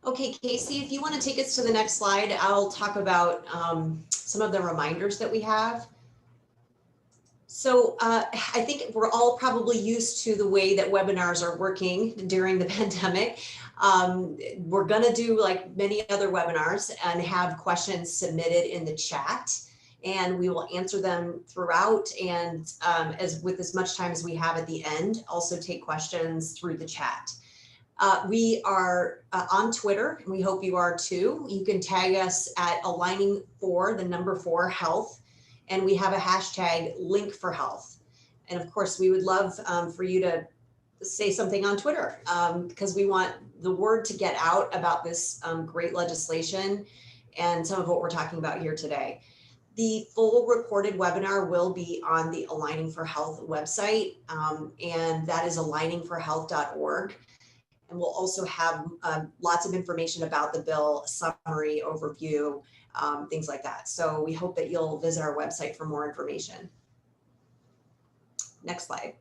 Okay, Casey, if you want to take us to the next slide, I'll talk about some of the reminders that we have. So I think we're all probably used to the way that webinars are working during the pandemic. We're going to do like many other webinars and have questions submitted in the chat, and we will answer them throughout, and with as much time as we have at the end, also take questions through the chat. We are on Twitter, and we hope you are too. You can tag us at aligning4health, and we have a hashtag LINC for health. And of course, we would love for you to say something on Twitter because we want the word to get out about this great legislation and some of what we're talking about here today. The full recorded webinar will be on the Aligning for Health website, and that is aligningforhealth.org. And we'll also have lots of information about the bill, summary, overview, things like that. So we hope that you'll visit our website for more information. Next slide.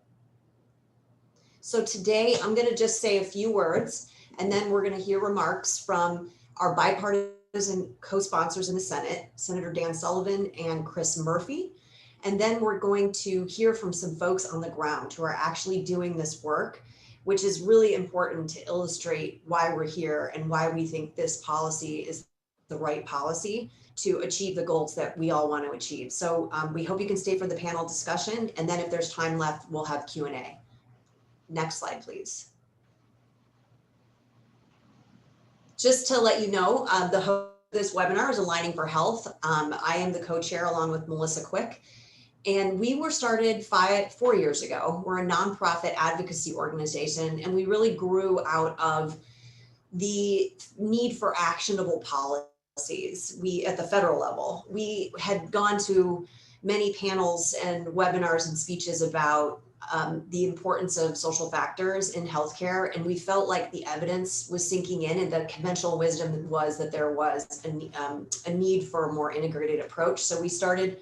So today I'm going to just say a few words, and then we're going to hear remarks from our bipartisan co-sponsors in the Senate, Senator Dan Sullivan and Chris Murphy. And then we're going to hear from some folks on the ground who are actually doing this work, which is really important to illustrate why we're here and why we think this policy is the right policy to achieve the goals that we all want to achieve. So we hope you can stay for the panel discussion, and then if there's time left, we'll have Q&A. Next slide, please. Just to let you know, the host of this webinar is Aligning for Health. I am the co-chair along with Melissa Quick. And we were started 4 years ago. We're a nonprofit advocacy organization, and we really grew out of the need for actionable policies. At the federal level, we had gone to many panels and webinars and speeches about the importance of social factors in healthcare, and we felt like the evidence was sinking in, and the conventional wisdom was that there was a need for a more integrated approach. So we started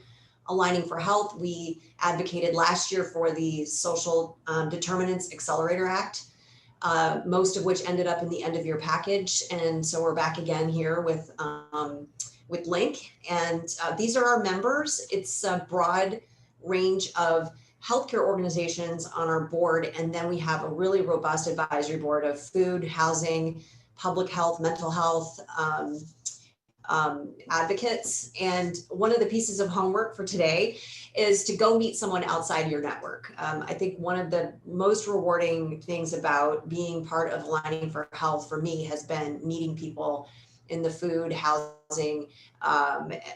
Aligning for Health. We advocated last year for the Social Determinants Accelerator Act, most of which ended up in the end of year package. And so we're back again here with LINC. And these are our members. It's a broad range of healthcare organizations on our board. And then we have a really robust advisory board of food, housing, public health, mental health, advocates. And one of the pieces of homework for today is to go meet someone outside your network. I think one of the most rewarding things about being part of Aligning for Health for me has been meeting people in the food, housing,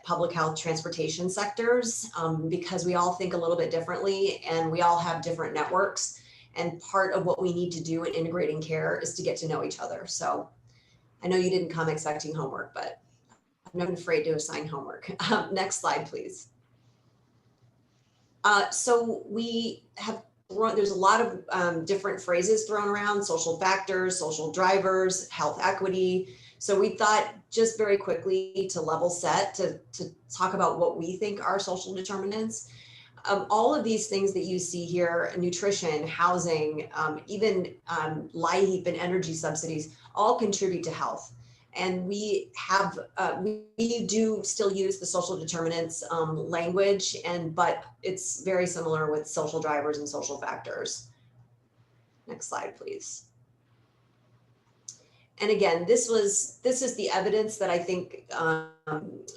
public health, transportation sectors, because we all think a little bit differently and we all have different networks. And part of what we need to do in integrating care is to get to know each other. So I know you didn't come expecting homework, but I'm not afraid to assign homework. Next slide, please. So we have, there's a lot of different phrases thrown around: social factors, social drivers, health equity. So we thought just very quickly to level set, to talk about what we think are social determinants. All of these things that you see here, nutrition, housing, even LIHEAP and energy subsidies, all contribute to health. And we have, we do still use the social determinants language, but it's very similar with social drivers and social factors. Next slide, please. And again, this is the evidence that I think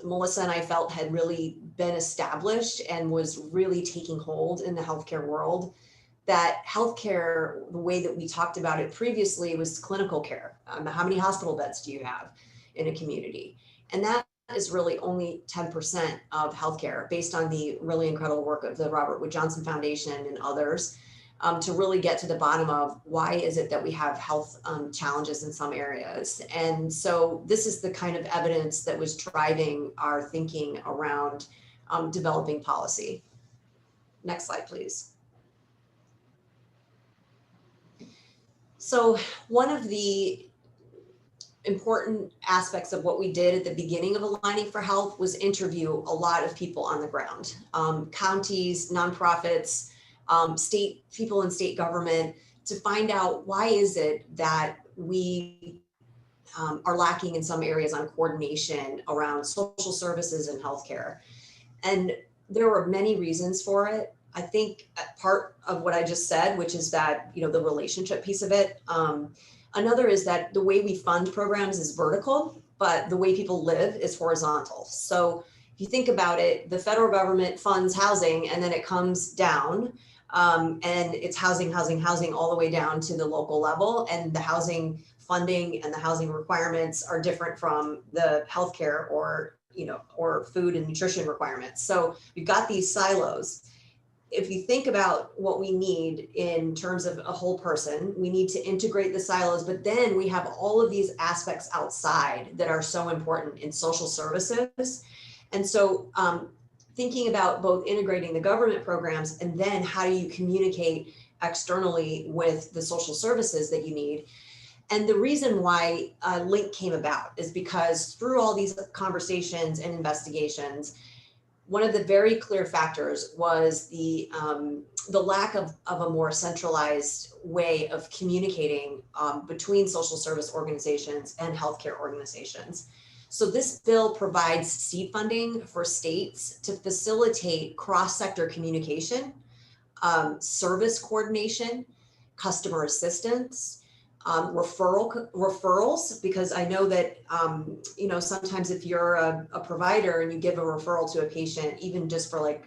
Melissa and I felt had really been established and was really taking hold in the healthcare world. That healthcare, the way that we talked about it previously, was clinical care. How many hospital beds do you have in a community? And that is really only 10% of healthcare, based on the really incredible work of the Robert Wood Johnson Foundation and others, to really get to the bottom of why is it that we have health challenges in some areas. And so this is the kind of evidence that was driving our thinking around developing policy. Next slide, please. So one of the important aspects of what we did at the beginning of Aligning for Health was interview a lot of people on the ground, counties, nonprofits, people in state government, to find out why is it that we are lacking in some areas on coordination around social services and healthcare. And there were many reasons for it. I think part of what I just said, which is that, the relationship piece of it. Another is that the way we fund programs is vertical, but the way people live is horizontal. So if you think about it, the federal government funds housing and then it comes down, and it's housing all the way down to the local level, and the housing funding and the housing requirements are different from the healthcare or food and nutrition requirements. So we've got these silos. If you think about what we need in terms of a whole person, we need to integrate the silos, but then we have all of these aspects outside that are so important in social services. And so thinking about both integrating the government programs and then how do you communicate externally with the social services that you need. And the reason why LINC came about is because through all these conversations and investigations, one of the very clear factors was the lack of a more centralized way of communicating between social service organizations and healthcare organizations. So this bill provides seed funding for states to facilitate cross-sector communication, service coordination, customer assistance, referrals, because I know that, sometimes if you're a provider and you give a referral to a patient, even just for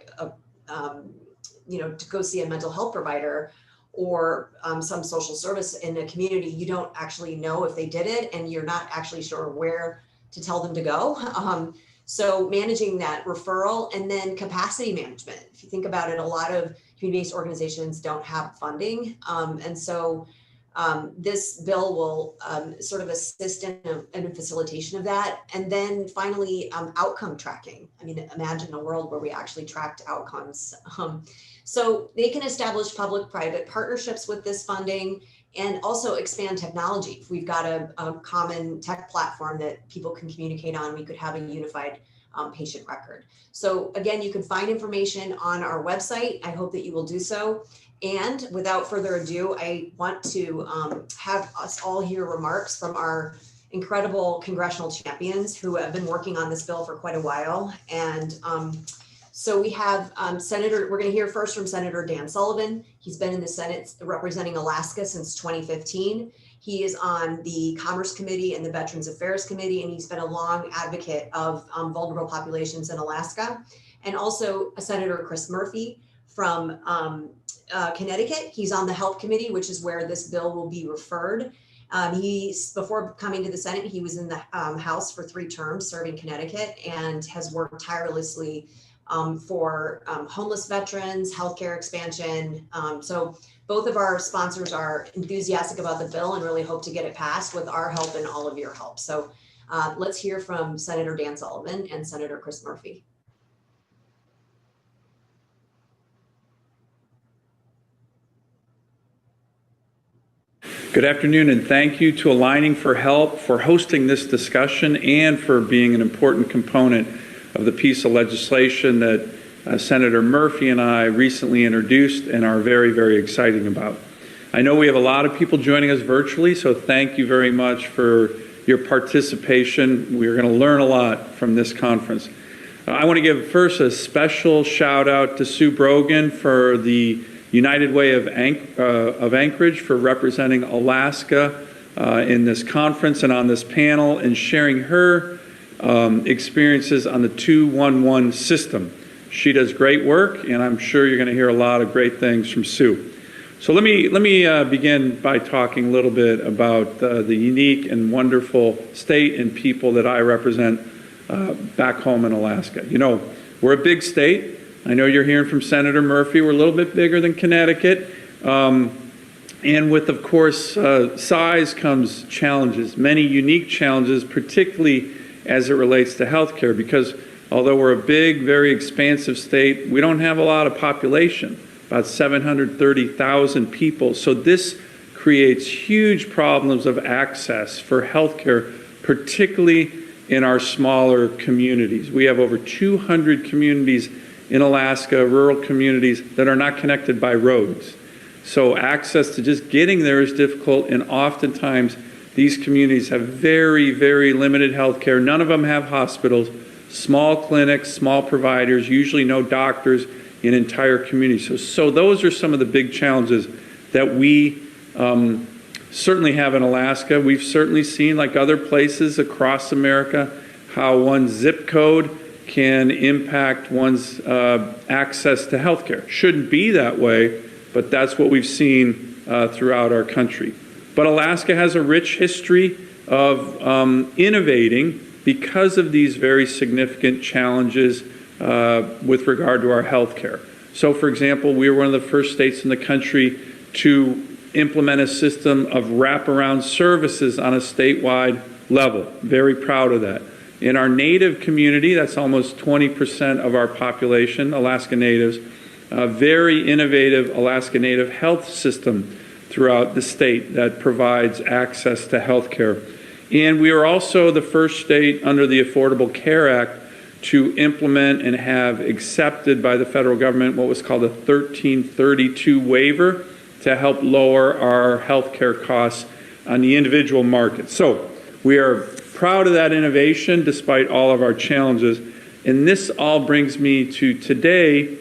to go see a mental health provider or some social service in a community, you don't actually know if they did it and you're not actually sure where to tell them to go. So managing that referral and then capacity management. If you think about it, a lot of community-based organizations don't have funding. And so this bill will sort of assist in a facilitation of that. And then finally, outcome tracking. I mean, imagine a world where we actually tracked outcomes. So they can establish public-private partnerships with this funding and also expand technology. If we've got a common tech platform that people can communicate on, we could have a unified patient record. So again, you can find information on our website. I hope that you will do so. And without further ado, I want to have us all hear remarks from our incredible congressional champions who have been working on this bill for quite a while. And so we have we're going to hear first from Senator Dan Sullivan. He's been in the Senate representing Alaska since 2015. He is on the Commerce Committee and the Veterans Affairs Committee, and he's been a long advocate of vulnerable populations in Alaska. And also Senator Chris Murphy from Connecticut. He's on the Health Committee, which is where this bill will be referred. Before coming to the Senate, he was in the House for 3 terms serving Connecticut and has worked tirelessly for homeless veterans, healthcare expansion. So both of our sponsors are enthusiastic about the bill and really hope to get it passed with our help and all of your help. So let's hear from Senator Dan Sullivan and Senator Chris Murphy. Good afternoon, and thank you to Aligning for Help for hosting this discussion and for being an important component of the piece of legislation that Senator Murphy and I recently introduced and are very, very excited about. I know we have a lot of people joining us virtually, so thank you very much for your participation. We're going to learn a lot from this conference. I want to give first a special shout out to Sue Brogan for the United Way of Anchorage for representing Alaska in this conference and on this panel and sharing her experiences on the 211 system. She does great work, and I'm sure you're going to hear a lot of great things from Sue. So let me begin by talking a little bit about the unique and wonderful state and people that I represent back home in Alaska. You know, we're a big state. I know you're hearing from Senator Murphy. We're a little bit bigger than Connecticut. And with, of course, size comes challenges, many unique challenges, particularly as it relates to healthcare, because although we're a big, very expansive state, we don't have a lot of population, about 730,000 people. So this creates huge problems of access for healthcare, particularly in our smaller communities. We have over 200 communities in Alaska, rural communities that are not connected by roads. So access to just getting there is difficult, and oftentimes These communities have very, very limited health care. None of them have hospitals, small clinics, small providers, usually no doctors in entire communities. So those are some of the big challenges that we certainly have in Alaska. We've certainly seen, like other places across America, how one zip code can impact one's access to health care. Shouldn't be that way, but that's what we've seen throughout our country. But Alaska has a rich history of innovating because of these very significant challenges with regard to our health care. So, for example, we were one of the first states in the country to implement a system of wraparound services on a statewide level. Very proud of that. In our Native community, that's almost 20% of our population, Alaska Natives, a very innovative Alaska Native health system throughout the state that provides access to health care. And we are also the first state under the Affordable Care Act to implement and have accepted by the federal government what was called a 1332 waiver to help lower our health care costs on the individual market. So we are proud of that innovation despite all of our challenges. And this all brings me to today,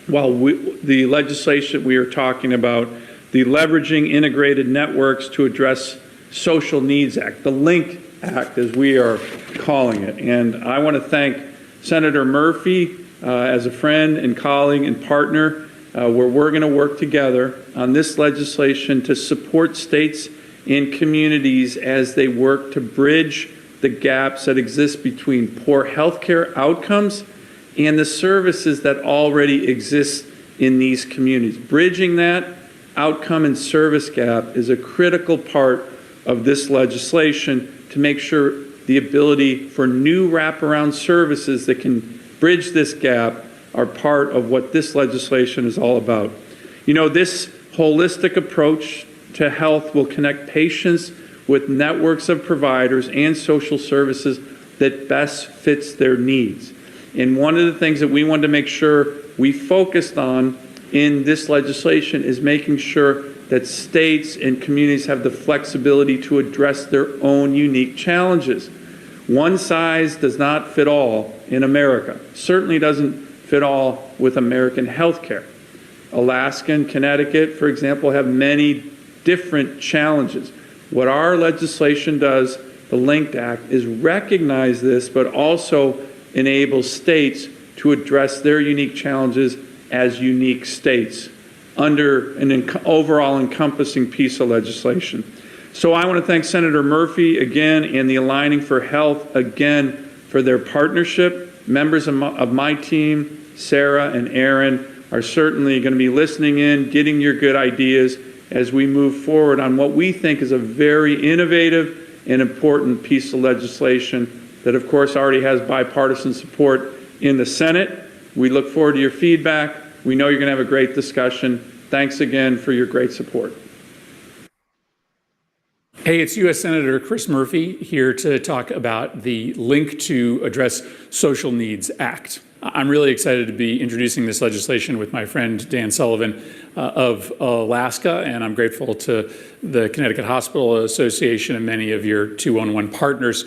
the legislation we are talking about, the Leveraging Integrated Networks to Address Social Needs Act, the LINC Act as we are calling it. And I want to thank Senator Murphy as a friend and colleague and partner where we're going to work together on this legislation to support states and communities as they work to bridge the gaps that exist between poor healthcare outcomes and the services that already exist in these communities. Bridging that outcome and service gap is a critical part of this legislation to make sure the ability for new wraparound services that can bridge this gap are part of what this legislation is all about. You know, this holistic approach to health will connect patients with networks of providers and social services that best fits their needs. And one of the things that we wanted to make sure we focused on in this legislation is making sure that states and communities have the flexibility to address their own unique challenges. One size does not fit all in America. Certainly doesn't fit all with American healthcare. Alaska and Connecticut, for example, have many different challenges. What our legislation does, the LINC Act, is recognize this, but also enable states to address their unique challenges as unique states under an overall encompassing piece of legislation. So I want to thank Senator Murphy again and the Aligning for Health again for their partnership. Members of my team, Sarah and Aaron, are certainly going to be listening in, getting your good ideas as we move forward on what we think is a very innovative and important piece of legislation that, of course, already has bipartisan support in the Senate. We look forward to your feedback. We know you're going to have a great discussion. Thanks again for your great support. Hey, it's U.S. Senator Chris Murphy here to talk about the LINC to Address Social Needs Act. I'm really excited to be introducing this legislation with my friend Dan Sullivan of Alaska, and I'm grateful to the Connecticut Hospital Association and many of your 211 partners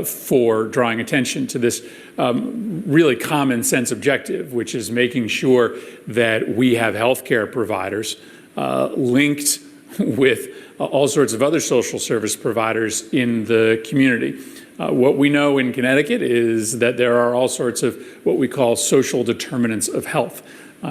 for drawing attention to this really common sense objective, which is making sure that we have healthcare providers linked with all sorts of other social service providers in the community. What we know in Connecticut is that there are all sorts of what we call social determinants of health.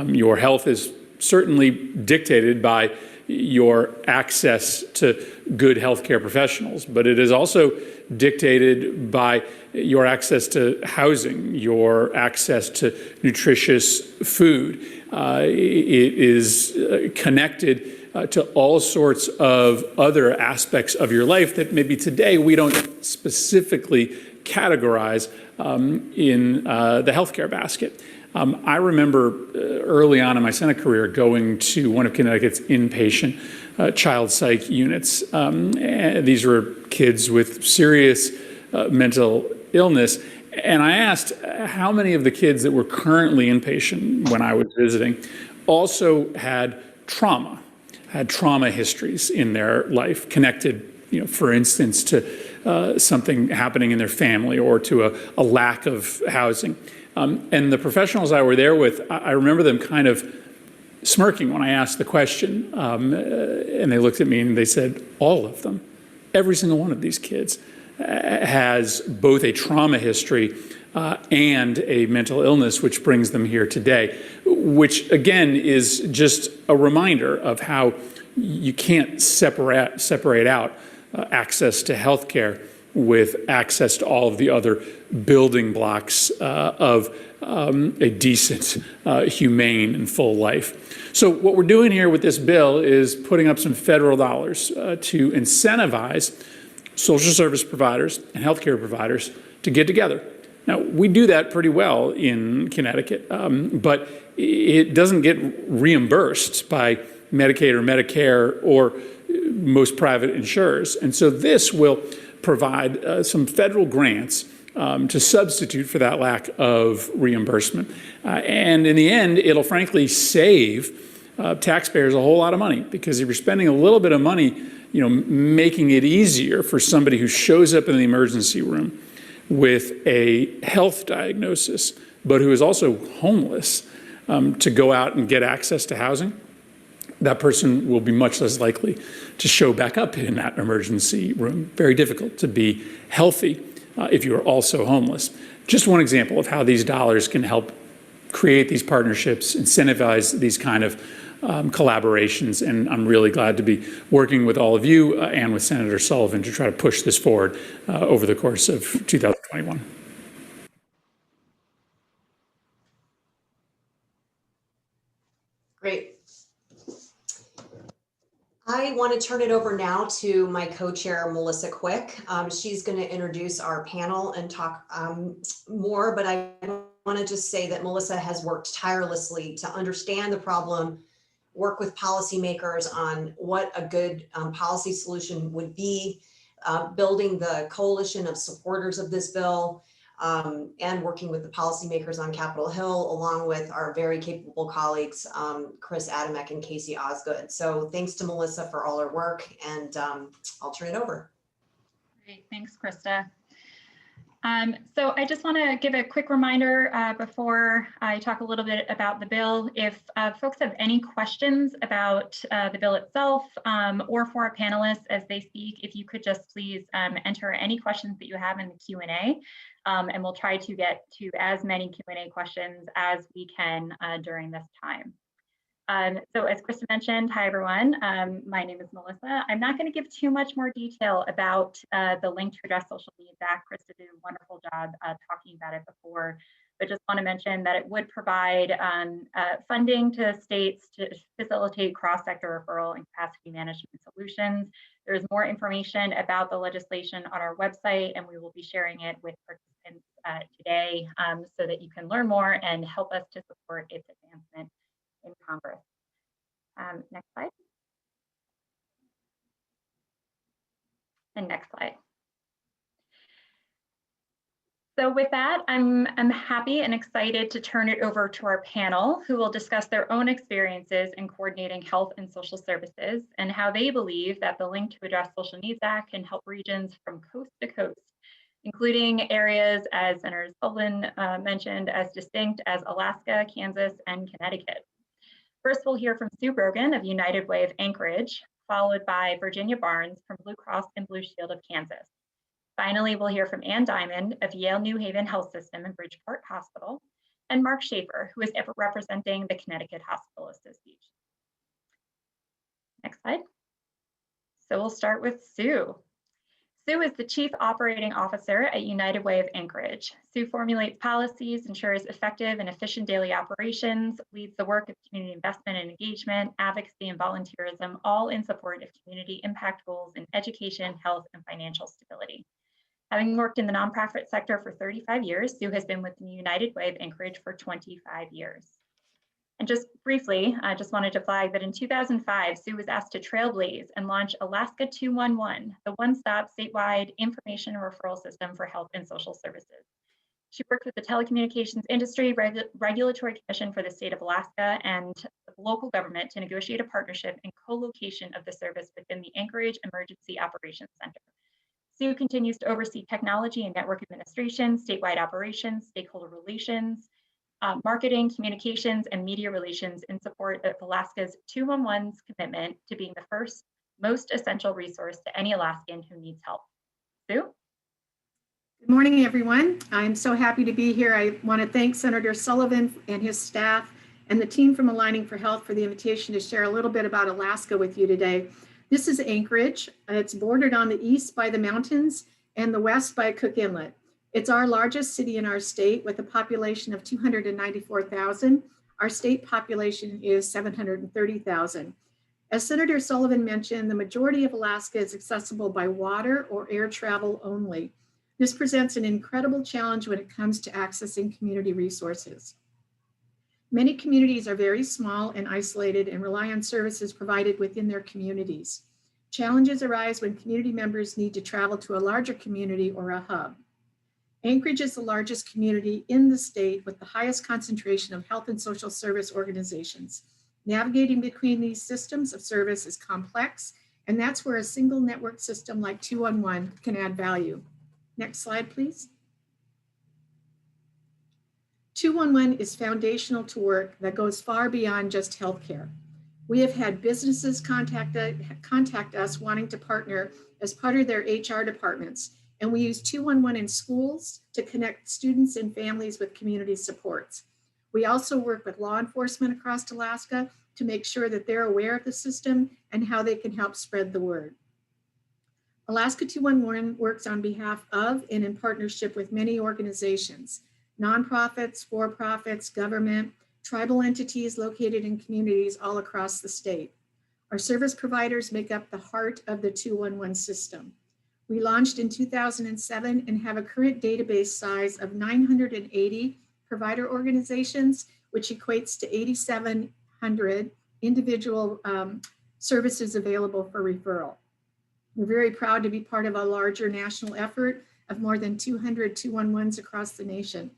Your health is certainly dictated by your access to good healthcare professionals, but it is also dictated by your access to housing, your access to nutritious food. It is connected to all sorts of other aspects of your life that maybe today we don't specifically categorize in the healthcare basket. I remember early on in my Senate career going to one of Connecticut's inpatient child psych units. These were kids with serious mental illness. And I asked how many of the kids that were currently inpatient when I was visiting also had trauma histories in their life connected for instance, to something happening in their family or to a lack of housing. And the professionals I were there with, I remember them kind of smirking when I asked the question, and they looked at me and they said, all of them, every single one of these kids has both a trauma history and a mental illness, which brings them here today, which again is just a reminder of how you can't separate out access to health care with access to all of the other building blocks of a decent, humane, and full life. So what we're doing here with this bill is putting up some federal dollars to incentivize social service providers and healthcare providers to get together. Now, we do that pretty well in Connecticut, but it doesn't get reimbursed by Medicaid or Medicare or most private insurers. And so this will provide some federal grants to substitute for that lack of reimbursement. And in the end, it'll frankly save taxpayers a whole lot of money, because if you're spending a little bit of money, making it easier for somebody who shows up in the emergency room with a health diagnosis, but who is also homeless, to go out and get access to housing, that person will be much less likely to show back up in that emergency room. Very difficult to be healthy if you are also homeless. Just one example of how these dollars can help create these partnerships, incentivize these kind of collaborations, and I'm really glad to be working with all of you and with Senator Sullivan to try to push this forward over the course of 2021. Great. I want to turn it over now to my co-chair, Melissa Quick. She's going to introduce our panel and talk more, but I want to just say that Melissa has worked tirelessly to understand the problem, work with policymakers on what a good policy solution would be, building the coalition of supporters of this bill, and working with the policymakers on Capitol Hill, along with our very capable colleagues, Chris Adamek and Casey Osgood. So thanks to Melissa for all her work, and I'll turn it over. Great, thanks, Krista. So I just want to give a quick reminder before I talk a little bit about the bill. If folks have any questions about the bill itself or for our panelists as they speak, if you could just please enter any questions that you have in the Q&A, and we'll try to get to as many Q&A questions as we can during this time. So as Krista mentioned, hi everyone, my name is Melissa. I'm not going to give too much more detail about the LINC to Address Social Needs Act. Krista did a wonderful job talking about it before, but just want to mention that it would provide funding to states to facilitate cross-sector referral and capacity management solutions. There's more information about the legislation on our website, and we will be sharing it with participants today so that you can learn more and help us to support its advancement in Congress. Next slide. And next slide. So with that, I'm happy and excited to turn it over to our panel, who will discuss their own experiences in coordinating health and social services and how they believe that the LINC to Address Social Needs Act can help regions from coast to coast, including areas, as Senator Sullivan mentioned, as distinct as Alaska, Kansas, and Connecticut. First, we'll hear from Sue Brogan of United Way of Anchorage, followed by Virginia Barnes from Blue Cross and Blue Shield of Kansas. Finally, we'll hear from Ann Diamond of Yale New Haven Health System and Bridgeport Hospital, and Mark Schaefer, who is representing the Connecticut Hospital Association. Next slide. So we'll start with Sue. Sue is the Chief Operating Officer at United Way of Anchorage. Sue formulates policies, ensures effective and efficient daily operations, leads the work of community investment and engagement, advocacy and volunteerism, all in support of community impact goals in education, health, and financial stability. Having worked in the nonprofit sector for 35 years, Sue has been with the United Way of Anchorage for 25 years. And just briefly, I just wanted to flag that in 2005, Sue was asked to trailblaze and launch Alaska 211, the one-stop statewide information and referral system for health and social services. She worked with the Telecommunications Industry Regulatory Commission for the state of Alaska and the local government to negotiate a partnership and co-location of the service within the Anchorage Emergency Operations Center. Sue continues to oversee technology and network administration, statewide operations, stakeholder relations, marketing, communications, and media relations in support of Alaska's 211's commitment to being the first, most essential resource to any Alaskan who needs help. Sue? Good morning, everyone. I'm so happy to be here. I want to thank Senator Sullivan and his staff and the team from Aligning for Health for the invitation to share a little bit about Alaska with you today. This is Anchorage. It's bordered on the east by the mountains and the west by Cook Inlet. It's our largest city in our state with a population of 294,000. Our state population is 730,000. As Senator Sullivan mentioned, the majority of Alaska is accessible by water or air travel only. This presents an incredible challenge when it comes to accessing community resources. Many communities are very small and isolated and rely on services provided within their communities. Challenges arise when community members need to travel to a larger community or a hub. Anchorage is the largest community in the state with the highest concentration of health and social service organizations. Navigating between these systems of service is complex, and that's where a single network system like 211 can add value. Next slide, please. 211 is foundational to work that goes far beyond just healthcare. We have had businesses contact us wanting to partner as part of their HR departments, and we use 211 in schools to connect students and families with community supports. We also work with law enforcement across Alaska to make sure that they're aware of the system and how they can help spread the word. Alaska 211 works on behalf of and in partnership with many organizations, nonprofits, for-profits, government, tribal entities located in communities all across the state. Our service providers make up the heart of the 211 system. We launched in 2007 and have a current database size of 980 provider organizations, which equates to 8,700 individual services available for referral. We're very proud to be part of a larger national effort of more than 200 211s across the nation.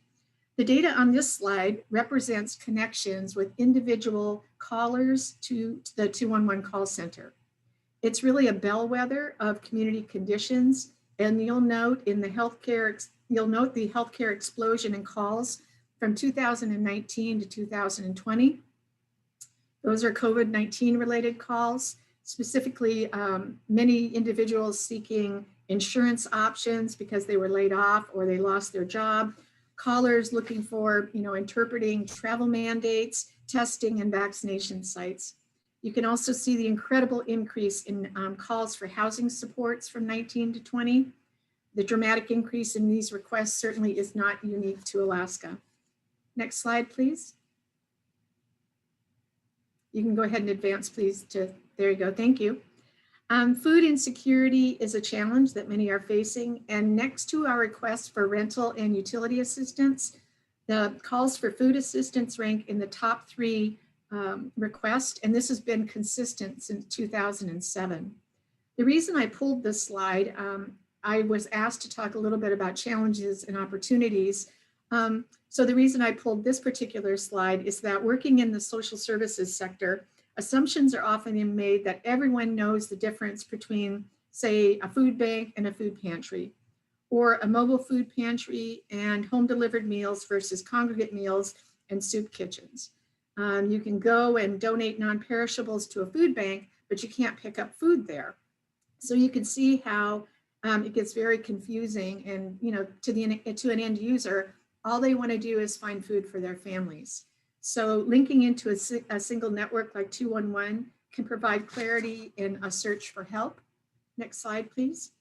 The data on this slide represents connections with individual callers to the 211 call center. It's really a bellwether of community conditions, and you'll note the healthcare explosion in calls from 2019 to 2020. Those are COVID-19 related calls. Specifically, many individuals seeking insurance options because they were laid off or they lost their job, callers looking for, interpreting travel mandates, testing, and vaccination sites. You can also see the incredible increase in calls for housing supports from 19 to 20. The dramatic increase in these requests certainly is not unique to Alaska. Next slide, please. You can go ahead and advance, please, there you go, thank you. Food insecurity is a challenge that many are facing, and next to our requests for rental and utility assistance, the calls for food assistance rank in the top 3 requests, and this has been consistent since 2007. The reason I pulled this slide, I was asked to talk a little bit about challenges and opportunities. So the reason I pulled this particular slide is that working in the social services sector, assumptions are often made that everyone knows the difference between, say, a food bank and a food pantry, or a mobile food pantry and home delivered meals versus congregate meals and soup kitchens. You can go and donate non-perishables to a food bank, but you can't pick up food there. So you can see how it gets very confusing, and to an end user, all they want to do is find food for their families. So linking into a single network like 211 can provide clarity in a search for help. Next slide, please.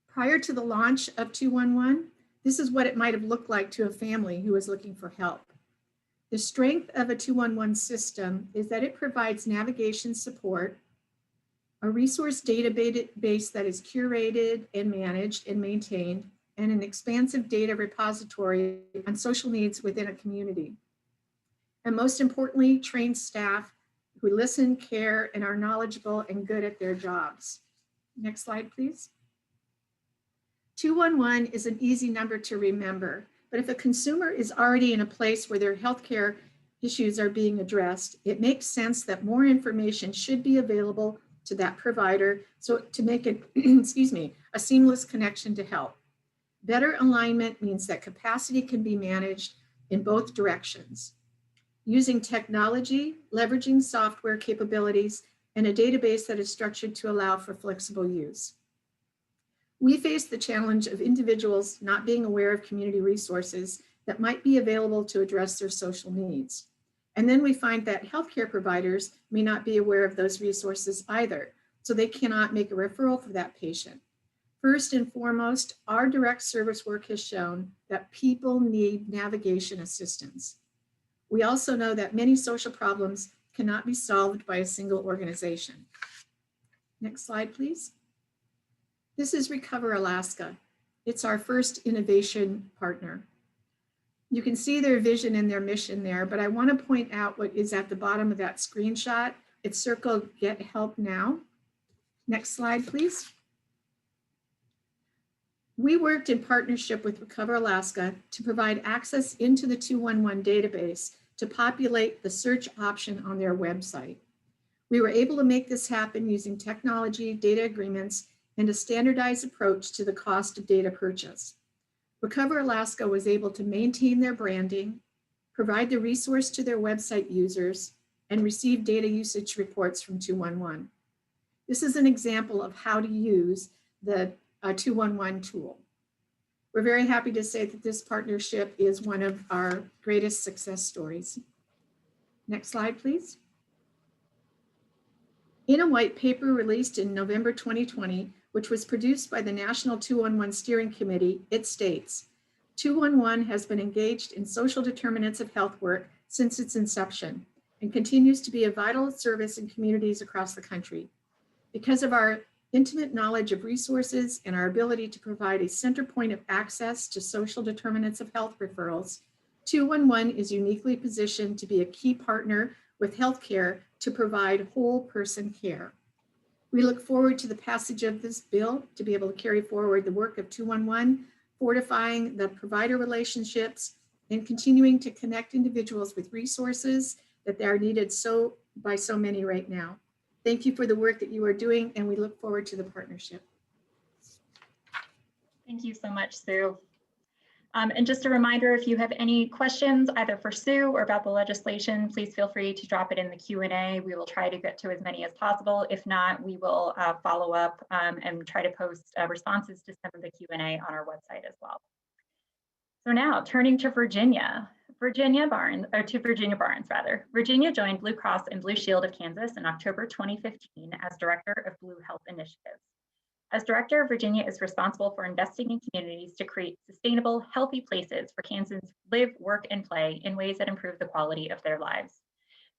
Prior to the launch of 211, this is what it might have looked like to a family who was looking for help. The strength of a 211 system is that it provides navigation support, a resource database that is curated and managed and maintained, and an expansive data repository on social needs within a community. And most importantly, trained staff who listen, care, and are knowledgeable and good at their jobs. Next slide, please. 211 is an easy number to remember, but if a consumer is already in a place where their healthcare issues are being addressed, it makes sense that more information should be available to that provider so to make it, excuse me, a seamless connection to help. Better alignment means that capacity can be managed in both directions. Using technology, leveraging software capabilities, and a database that is structured to allow for flexible use. We face the challenge of individuals not being aware of community resources that might be available to address their social needs. And then we find that healthcare providers may not be aware of those resources either, so they cannot make a referral for that patient. First and foremost, our direct service work has shown that people need navigation assistance. We also know that many social problems cannot be solved by a single organization. Next slide, please. This is Recover Alaska. It's our first innovation partner. You can see their vision and their mission there, but I want to point out what is at the bottom of that screenshot. It's circled Get Help Now. Next slide, please. We worked in partnership with Recover Alaska to provide access into the 211 database to populate the search option on their website. We were able to make this happen using technology, data agreements, and a standardized approach to the cost of data purchase. Recover Alaska was able to maintain their branding, provide the resource to their website users, and receive data usage reports from 211. This is an example of how to use the 211 tool. We're very happy to say that this partnership is one of our greatest success stories. Next slide, please. In a white paper released in November 2020, which was produced by the National 211 Steering Committee, it states, 211 has been engaged in social determinants of health work since its inception and continues to be a vital service in communities across the country. Because of our intimate knowledge of resources and our ability to provide a center point of access to social determinants of health referrals, 211 is uniquely positioned to be a key partner with healthcare to provide whole person care. We look forward to the passage of this bill to be able to carry forward the work of 211, fortifying the provider relationships and continuing to connect individuals with resources that are needed by so many right now. Thank you for the work that you are doing, and we look forward to the partnership. Thank you so much, Sue. And just a reminder, if you have any questions, either for Sue or about the legislation, please feel free to drop it in the Q&A. We will try to get to as many as possible. If not, we will follow up and try to post responses to some of the Q&A on our website as well. So now turning to Virginia. Virginia joined Blue Cross and Blue Shield of Kansas in October 2015 as Director of Blue Health Initiatives. As Director, Virginia is responsible for investing in communities to create sustainable, healthy places for Kansans to live, work, and play in ways that improve the quality of their lives.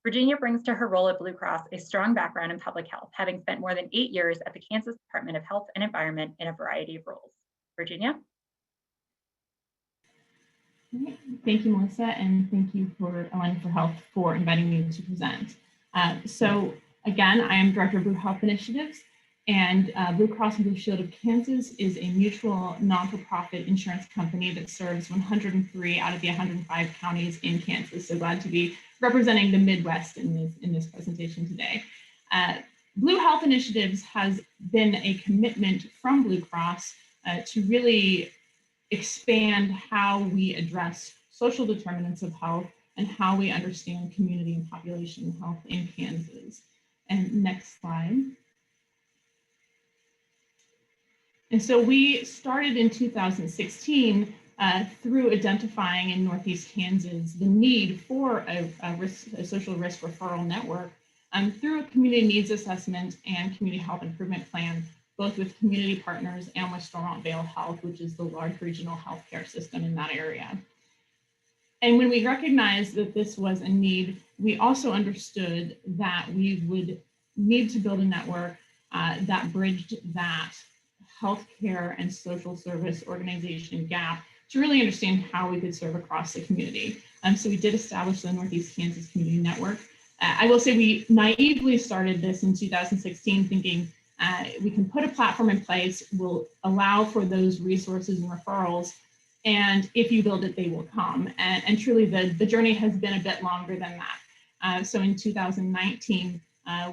Virginia brings to her role at Blue Cross a strong background in public health, having spent more than 8 years at the Kansas Department of Health and Environment in a variety of roles. Virginia? Thank you, Melissa, and thank you for Aligning for Health for inviting me to present. So again, I am Director of Blue Health Initiatives, and Blue Cross and Blue Shield of Kansas is a mutual non-for-profit insurance company that serves 103 out of the 105 counties in Kansas. So glad to be representing the Midwest in this presentation today. Blue Health Initiatives has been a commitment from Blue Cross to really expand how we address social determinants of health and how we understand community and population health in Kansas. And next slide. And so we started in 2016 through identifying in Northeast Kansas the need for a social risk referral network through a community needs assessment and community health improvement plan, both with community partners and with Stormont Vale Health, which is the large regional healthcare system in that area. And when we recognized that this was a need, we also understood that we would need to build a network that bridged that healthcare and social service organization gap to really understand how we could serve across the community. So we did establish the Northeast Kansas Community Network. I will say we naively started this in 2016 thinking we can put a platform in place, will allow for those resources and referrals And if you build it, they will come. And truly, the journey has been a bit longer than that. So in 2019,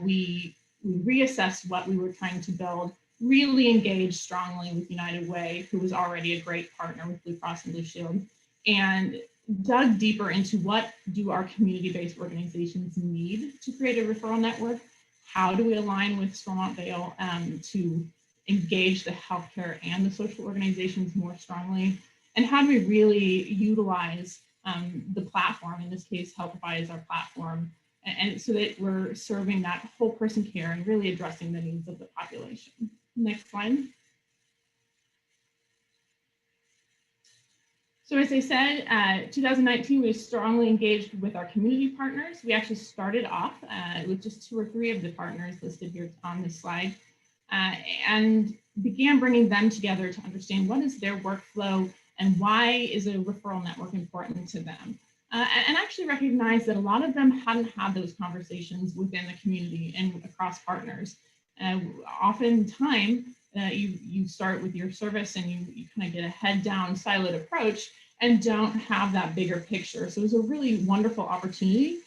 we reassessed what we were trying to build, really engaged strongly with United Way, who was already a great partner with Blue Cross and Blue Shield, and dug deeper into what do our community-based organizations need to create a referral network. How do we align with Stormont Vail to engage the healthcare and the social organizations more strongly? And how do we really utilize the platform, in this case, Helpify is our platform, and so that we're serving that whole person care and really addressing the needs of the population. Next slide. So as I said, 2019, we strongly engaged with our community partners. We actually started off with just 2 or 3 of the partners listed here on this slide, and began bringing them together to understand what is their workflow and why is a referral network important to them. And actually recognize that a lot of them hadn't had those conversations within the community and across partners. Oftentimes, you start with your service and you kind of get a head down siloed approach and don't have that bigger picture. So it was a really wonderful opportunity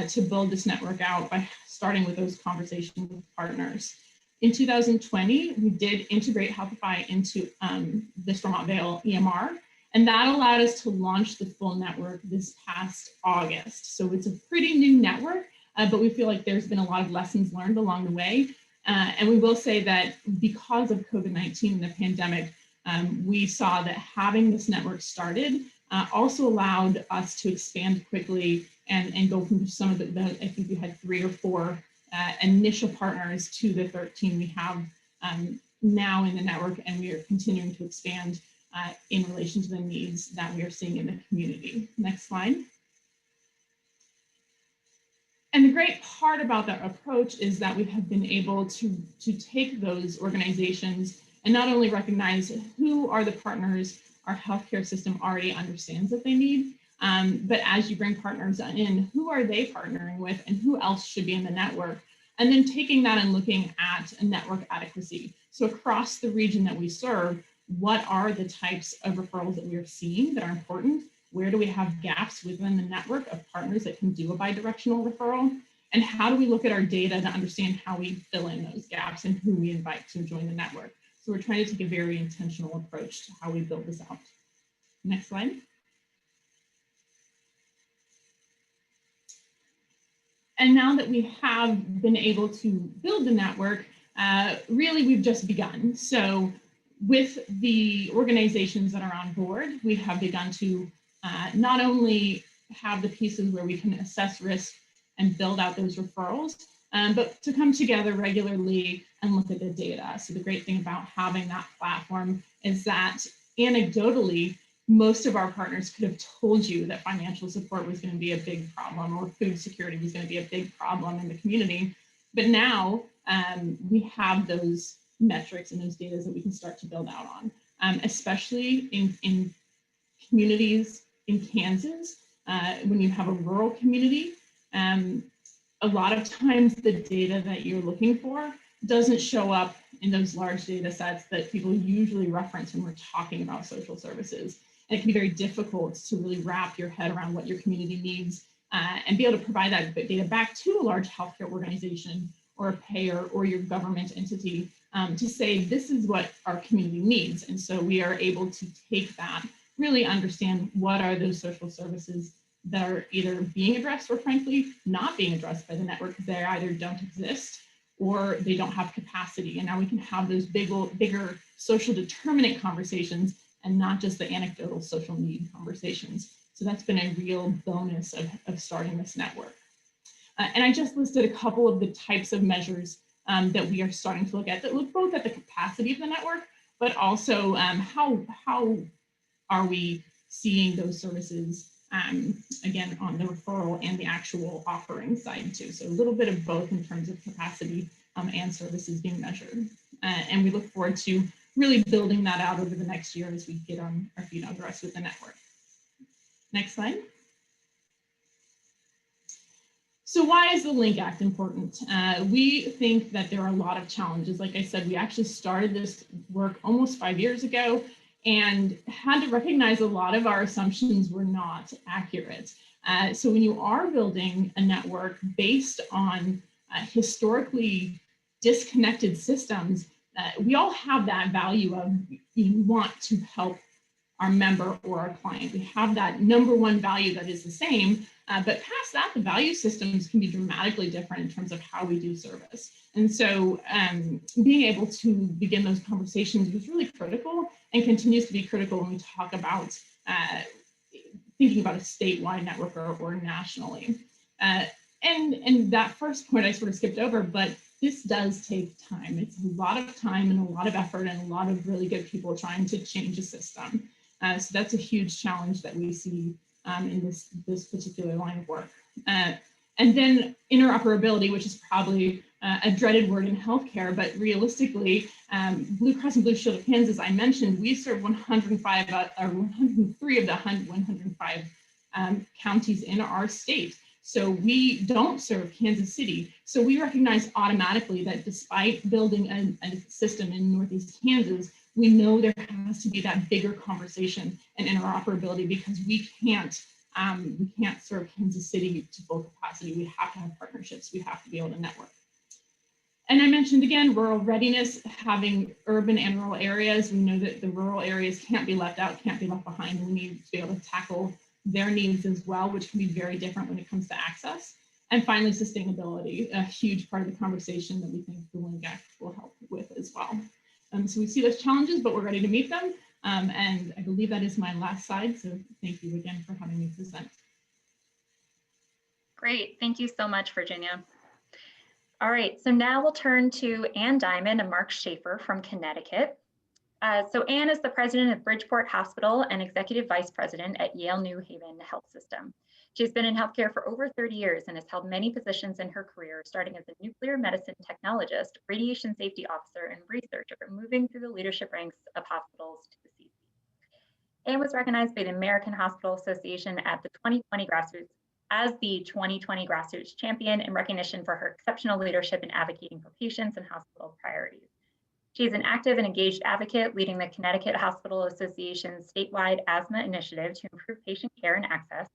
to build this network out by starting with those conversations with partners. In 2020, we did integrate Helpify into the Stormont Vail EMR, and that allowed us to launch the full network this past August. So it's a pretty new network, but we feel like there's been a lot of lessons learned along the way. And we will say that because of COVID-19 and the pandemic, we saw that having this network started also allowed us to expand quickly and go from some of the I think we had 3 or 4 initial partners to the 13 we have now in the network, and we are continuing to expand in relation to the needs that we are seeing in the community. Next slide. And the great part about that approach is that we have been able to take those organizations and not only recognize who are the partners our healthcare system already understands that they need, but as you bring partners in, who are they partnering with and who else should be in the network? And then taking that and looking at a network adequacy. So across the region that we serve, what are the types of referrals that we are seeing that are important? Where do we have gaps within the network of partners that can do a bi-directional referral? And how do we look at our data to understand how we fill in those gaps and who we invite to join the network? So we're trying to take a very intentional approach to how we build this out. Next slide. And now that we have been able to build the network, really we've just begun. So with the organizations that are on board, we have begun to not only have the pieces where we can assess risk and build out those referrals, but to come together regularly and look at the data. So the great thing about having that platform is that anecdotally, most of our partners could have told you that financial support was going to be a big problem or food security was going to be a big problem in the community. But now we have those metrics and those data that we can start to build out on, especially in communities in Kansas. When you have a rural community, a lot of times the data that you're looking for doesn't show up in those large data sets that people usually reference when we're talking about social services. And it can be very difficult to really wrap your head around what your community needs and be able to provide that data back to a large healthcare organization or a payer or your government entity to say, this is what our community needs. And so we are able to take that, really understand what are those social services that are either being addressed or frankly not being addressed by the network because they either don't exist or they don't have capacity. And now we can have those bigger social determinant conversations and not just the anecdotal social need conversations. So that's been a real bonus of starting this network. And I just listed a couple of the types of measures that we are starting to look at that look both at the capacity of the network, but also how are we seeing those services, again, on the referral and the actual offering side too. So a little bit of both in terms of capacity and services being measured. And we look forward to really building that out over the next year as we get on our feet on the rest of the network. Next slide. So why is the LINC Act important? We think that there are a lot of challenges. Like I said, we actually started this work almost 5 years ago, and had to recognize a lot of our assumptions were not accurate. So when you are building a network based on historically disconnected systems, we all have that value of we want to help our member or our client. We have that number one value that is the same, but past that, the value systems can be dramatically different in terms of how we do service. And so being able to begin those conversations was really critical and continues to be critical when we talk about thinking about a statewide network or nationally. And that first point I sort of skipped over, but this does take time. It's a lot of time and a lot of effort and a lot of really good people trying to change a system. So that's a huge challenge that we see in this particular line of work. And then interoperability, which is probably a dreaded word in healthcare, but realistically, Blue Cross and Blue Shield of Kansas, I mentioned, we serve 103 of the 105 counties in our state. So we don't serve Kansas City. So we recognize automatically that despite building a system in Northeast Kansas, we know there has to be that bigger conversation and interoperability because we can't serve Kansas City to full capacity. We have to have partnerships. We have to be able to network. And I mentioned again, rural readiness, having urban and rural areas. We know that the rural areas can't be left out, can't be left behind. We need to be able to tackle their needs as well, which can be very different when it comes to access. And finally, sustainability, a huge part of the conversation that we think the LINC Act will help with as well. So we see those challenges, but we're ready to meet them. And I believe that is my last slide. So thank you again for having me present. Great, thank you so much, Virginia. All right, so now we'll turn to Ann Diamond and Mark Schaefer from Connecticut. So Ann is the president of Bridgeport Hospital and executive vice president at Yale New Haven Health System. She's been in healthcare for over 30 years and has held many positions in her career, starting as a nuclear medicine technologist, radiation safety officer, and researcher, moving through the leadership ranks of hospitals to the C-suite. Ann was recognized by the American Hospital Association at the 2020 Grassroots Champion in recognition for her exceptional leadership in advocating for patients and hospital priorities. She is an active and engaged advocate leading the Connecticut Hospital Association's statewide asthma initiative to improve patient care and access,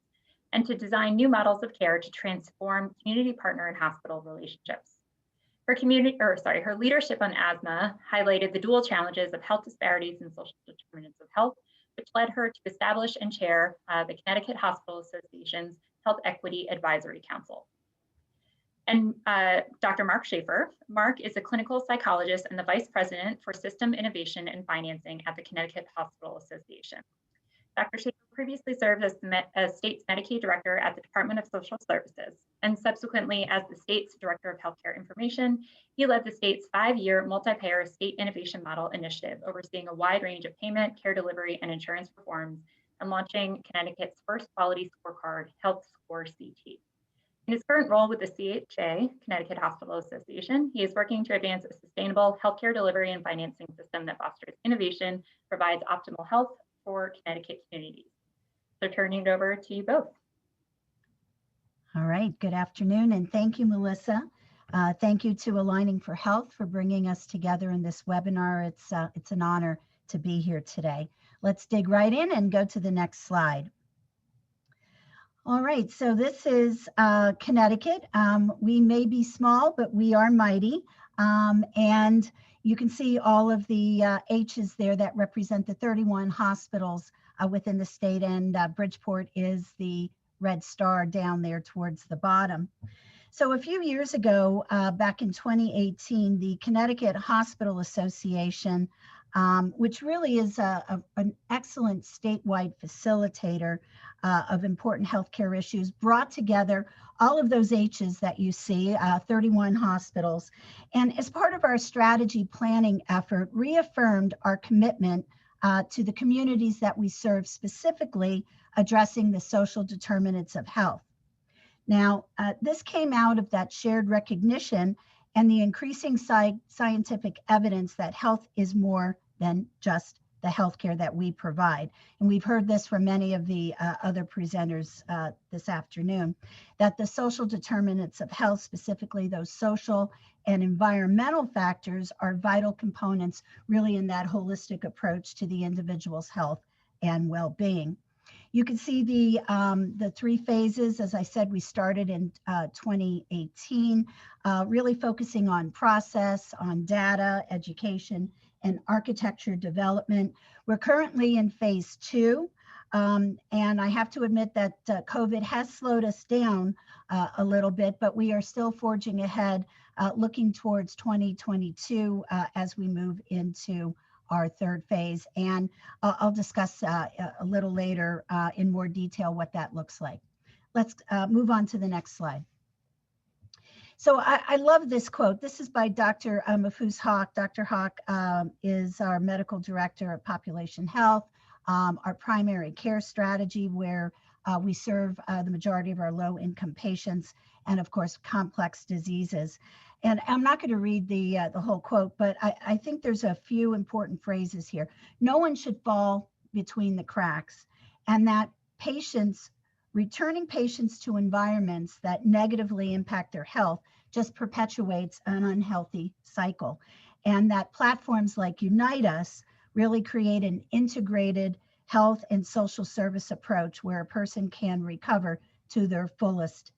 and to design new models of care to transform community partner and hospital relationships. Her leadership on asthma highlighted the dual challenges of health disparities and social determinants of health, which led her to establish and chair the Connecticut Hospital Association's Health Equity Advisory Council. And Dr. Mark Schaefer. Mark is a clinical psychologist and the vice president for system innovation and financing at the Connecticut Hospital Association. Dr. Schaefer previously served as the state's Medicaid director at the Department of Social Services, and subsequently as the state's director of healthcare information. He led the state's 5-year multi-payer state innovation model initiative, overseeing a wide range of payment, care delivery, and insurance reforms, and launching Connecticut's first quality scorecard, Health Score CT. In his current role with the CHA, Connecticut Hospital Association, he is working to advance a sustainable healthcare delivery and financing system that fosters innovation, provides optimal health for Connecticut communities. So turning it over to you both. All right, good afternoon, and thank you, Melissa. Thank you to Aligning for Health for bringing us together in this webinar. It's an honor to be here today. Let's dig right in and go to the next slide. All right, so this is Connecticut. We may be small, but we are mighty. And you can see all of the H's there that represent the 31 hospitals within the state, and Bridgeport is the red star down there towards the bottom. So a few years ago, back in 2018, the Connecticut Hospital Association, which really is an excellent statewide facilitator of important healthcare issues, brought together all of those H's that you see, 31 hospitals, and as part of our strategy planning effort, reaffirmed our commitment to the communities that we serve, specifically addressing the social determinants of health. Now, this came out of that shared recognition and the increasing scientific evidence that health is more than just the healthcare that we provide. And we've heard this from many of the other presenters this afternoon, that the social determinants of health, specifically those social and environmental factors, are vital components really in that holistic approach to the individual's health and well-being. You can see the three phases. As I said, we started in 2018, really focusing on process, on data, education, and architecture development. We're currently in phase 2. And I have to admit that COVID has slowed us down a little bit, but we are still forging ahead, looking towards 2022 as we move into our third phase. And I'll discuss a little later in more detail what that looks like. Let's move on to the next slide. So I love this quote. This is by Dr. Mahfouz Haq. Dr. Haq is our medical director of population health, our primary care strategy, where we serve the majority of our low-income patients, and of course, complex diseases. And I'm not going to read the whole quote, but I think there's a few important phrases here. No one should fall between the cracks, and that returning patients to environments that negatively impact their health just perpetuates an unhealthy cycle. And that platforms like Unite Us really create an integrated health and social service approach where a person can recover to their fullest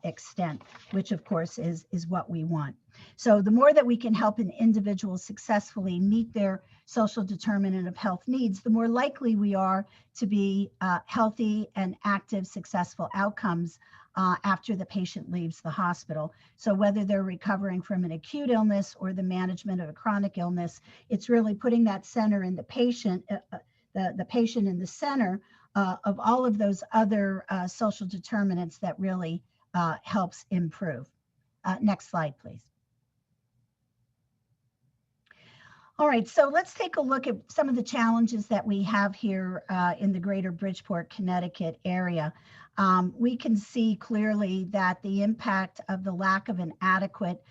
extent, which of course is what we want. So the more that we can help an individual successfully meet their social determinant of health needs, the more likely we are to be healthy and active, successful outcomes after the patient leaves the hospital. So whether they're recovering from an acute illness or the management of a chronic illness, it's really putting that center in the patient, the patient in the center of all of those other social determinants that really helps improve. Next slide, please. All right, so let's take a look at some of the challenges that we have here in the greater Bridgeport, Connecticut area. We can see clearly that the impact of the lack of an adequate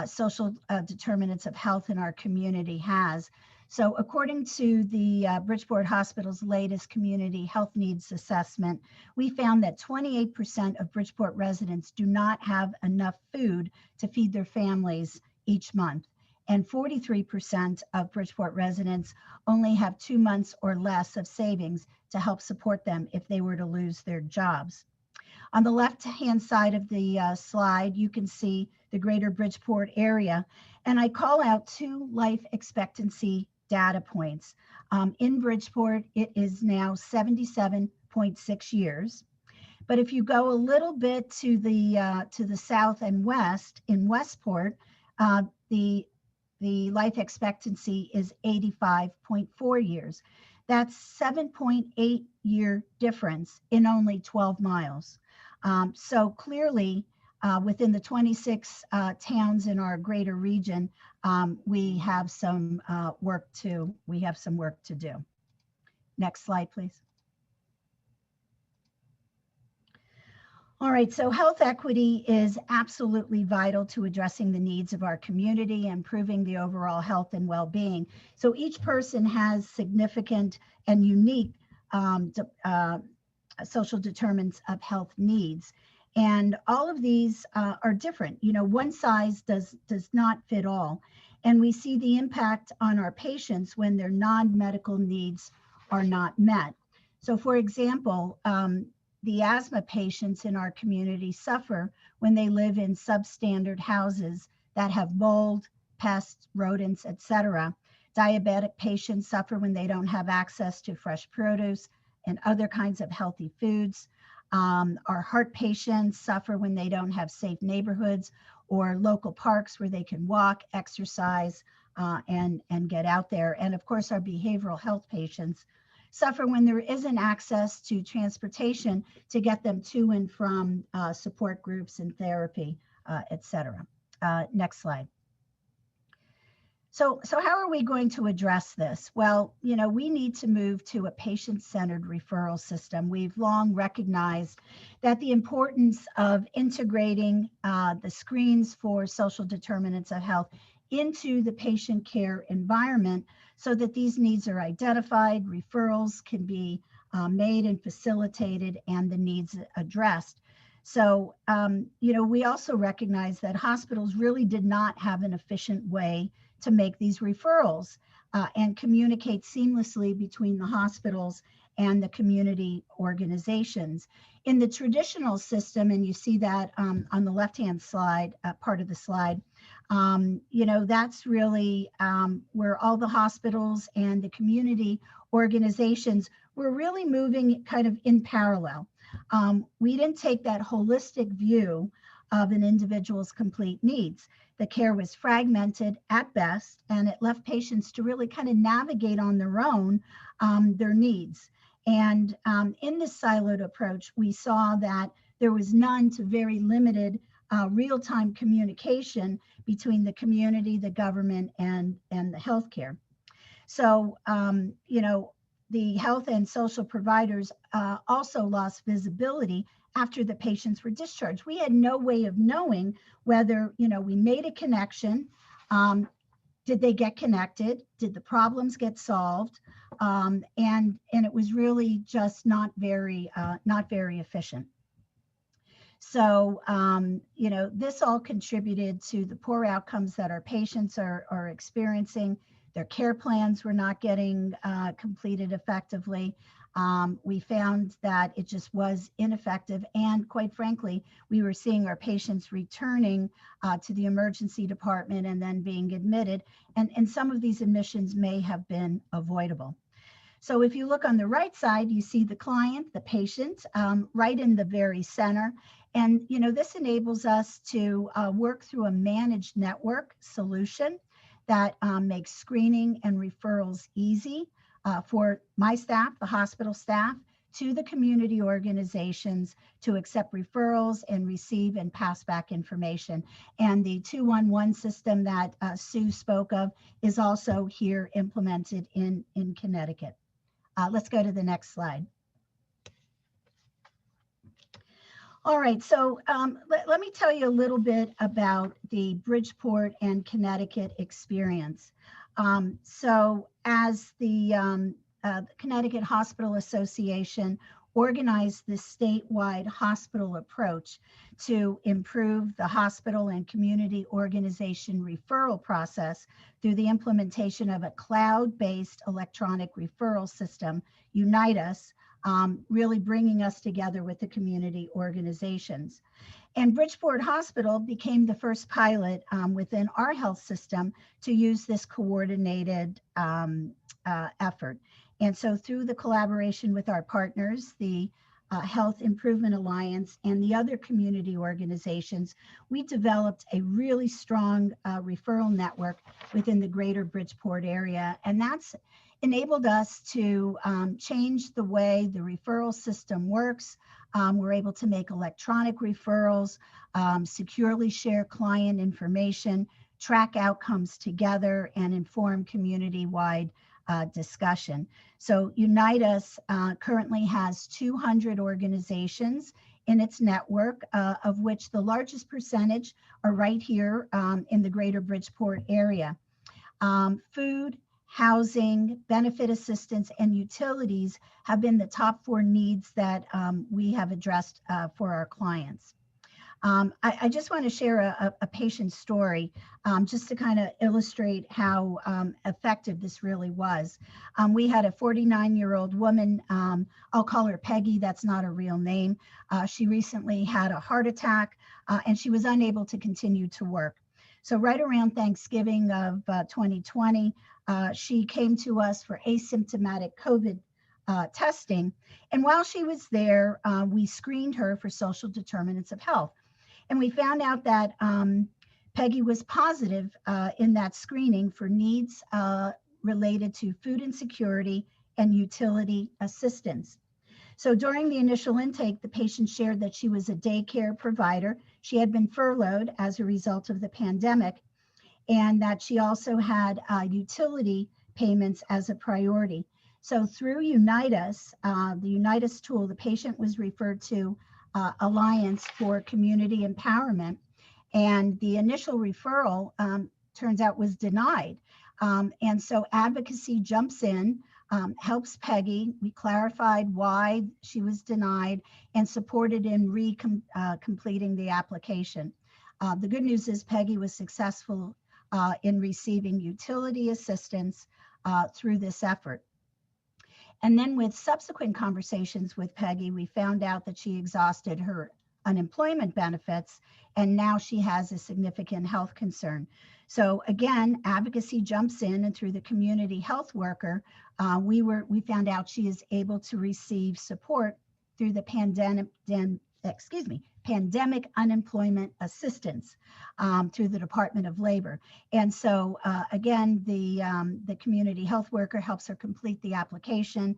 social determinants of health in our community has. So according to the Bridgeport Hospital's latest community health needs assessment, we found that 28% of Bridgeport residents do not have enough food to feed their families each month. And 43% of Bridgeport residents only have 2 months or less of savings to help support them if they were to lose their jobs. On the left-hand side of the slide, you can see the greater Bridgeport area, and I call out 2 life expectancy data points. In Bridgeport, it is now 77.6 years. But if you go a little bit to the south and west, in Westport, the life expectancy is 85.4 years. That's 7.8 year difference in only 12 miles. So clearly, within the 26 towns in our greater region, we have some work to do. Next slide, please. All right, so health equity is absolutely vital to addressing the needs of our community and improving the overall health and well-being. So each person has significant and unique social determinants of health needs. And all of these are different. You know, one size does not fit all. And we see the impact on our patients when their non-medical needs are not met. So for example, the asthma patients in our community suffer when they live in substandard houses that have mold, pests, rodents, etc. Diabetic patients suffer when they don't have access to fresh produce and other kinds of healthy foods. Our heart patients suffer when they don't have safe neighborhoods or local parks where they can walk, exercise, and get out there. And of course, our behavioral health patients suffer when there isn't access to transportation to get them to and from support groups and therapy, etc. Next slide. So how are we going to address this? Well, you know, we need to move to a patient-centered referral system. We've long recognized that the importance of integrating the screens for social determinants of health into the patient care environment so that these needs are identified, referrals can be made and facilitated, and the needs addressed. So, we also recognize that hospitals really did not have an efficient way to make these referrals and communicate seamlessly between the hospitals and the community organizations. In the traditional system, and you see that on the left-hand slide, part of the slide, that's really where all the hospitals and the community organizations were really moving kind of in parallel. We didn't take that holistic view of an individual's complete needs. The care was fragmented at best, and it left patients to really kind of navigate on their own their needs. And in this siloed approach, we saw that there was none to very limited real-time communication between the community, the government, and the healthcare. So, the health and social providers also lost visibility after the patients were discharged. We had no way of knowing whether, we made a connection. Did they get connected? Did the problems get solved? And it was really just not very efficient. So, this all contributed to the poor outcomes that our patients are experiencing. Their care plans were not getting completed effectively. We found that it just was ineffective. And quite frankly, we were seeing our patients returning to the emergency department and then being admitted. And some of these admissions may have been avoidable. So if you look on the right side, you see the client, the patient, right in the very center. And, this enables us to work through a managed network solution that makes screening and referrals easy for my staff, the hospital staff, to the community organizations to accept referrals and receive and pass back information. And the 211 system that Sue spoke of is also here implemented in Connecticut. Let's go to the next slide. All right, so let me tell you a little bit about the Bridgeport and Connecticut experience. So as the Connecticut Hospital Association organized this statewide hospital approach to improve the hospital and community organization referral process through the implementation of a cloud-based electronic referral system, Unite Us, really bringing us together with the community organizations. And Bridgeport Hospital became the first pilot within our health system to use this coordinated effort. And so through the collaboration with our partners, the Health Improvement Alliance and the other community organizations, we developed a really strong referral network within the greater Bridgeport area. And that's enabled us to change the way the referral system works. We're able to make electronic referrals, securely share client information, track outcomes together, and inform community-wide discussion. So Unite Us currently has 200 organizations in its network, of which the largest percentage are right here in the greater Bridgeport area. Food, housing, benefit assistance, and utilities have been the top 4 needs that we have addressed for our clients. I just want to share a patient story just to kind of illustrate how effective this really was. We had a 49-year-old woman, I'll call her Peggy, that's not a real name. She recently had a heart attack and she was unable to continue to work. So right around Thanksgiving of 2020, she came to us for asymptomatic COVID testing. And while she was there, we screened her for social determinants of health. And we found out that Peggy was positive in that screening for needs related to food insecurity and utility assistance. So during the initial intake, the patient shared that she was a daycare provider. She had been furloughed as a result of the pandemic, and that she also had utility payments as a priority. So through Unite Us, the Unite Us tool, the patient was referred to Alliance for Community Empowerment, and the initial referral turns out was denied. And so advocacy jumps in, helps Peggy. We clarified why she was denied and supported in completing the application. The good news is Peggy was successful in receiving utility assistance through this effort. And then with subsequent conversations with Peggy, we found out that she exhausted her unemployment benefits, and now she has a significant health concern. So again, advocacy jumps in, and through the community health worker, we found out she is able to receive support through the pandemic unemployment assistance through the Department of Labor. And so again, the community health worker helps her complete the application.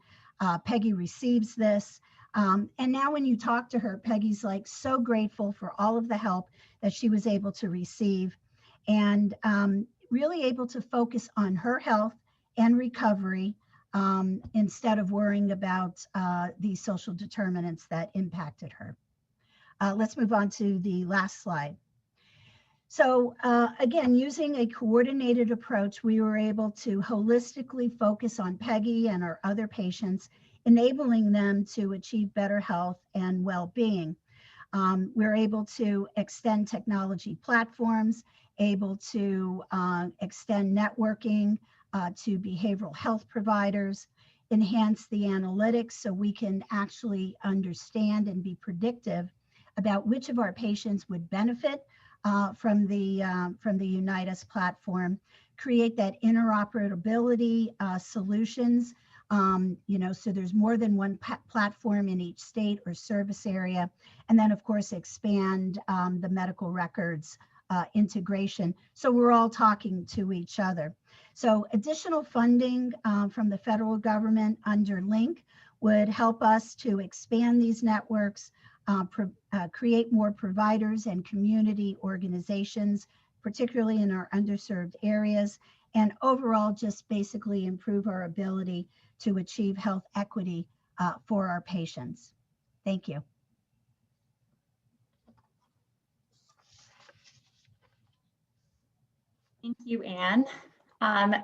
Peggy receives this. And now when you talk to her, Peggy's like so grateful for all of the help that she was able to receive, and really able to focus on her health and recovery instead of worrying about these social determinants that impacted her. Let's move on to the last slide. So again, using a coordinated approach, we were able to holistically focus on Peggy and our other patients, enabling them to achieve better health and well-being. We're able to extend technology platforms, able to extend networking to behavioral health providers, enhance the analytics so we can actually understand and be predictive about which of our patients would benefit from the Unite Us platform, create that interoperability solutions, so there's more than one platform in each state or service area, and then of course expand the medical records integration, so we're all talking to each other. So additional funding from the federal government under LINC would help us to expand these networks, create more providers and community organizations, particularly in our underserved areas, and overall just basically improve our ability to achieve health equity for our patients. Thank you. Thank you, Anne.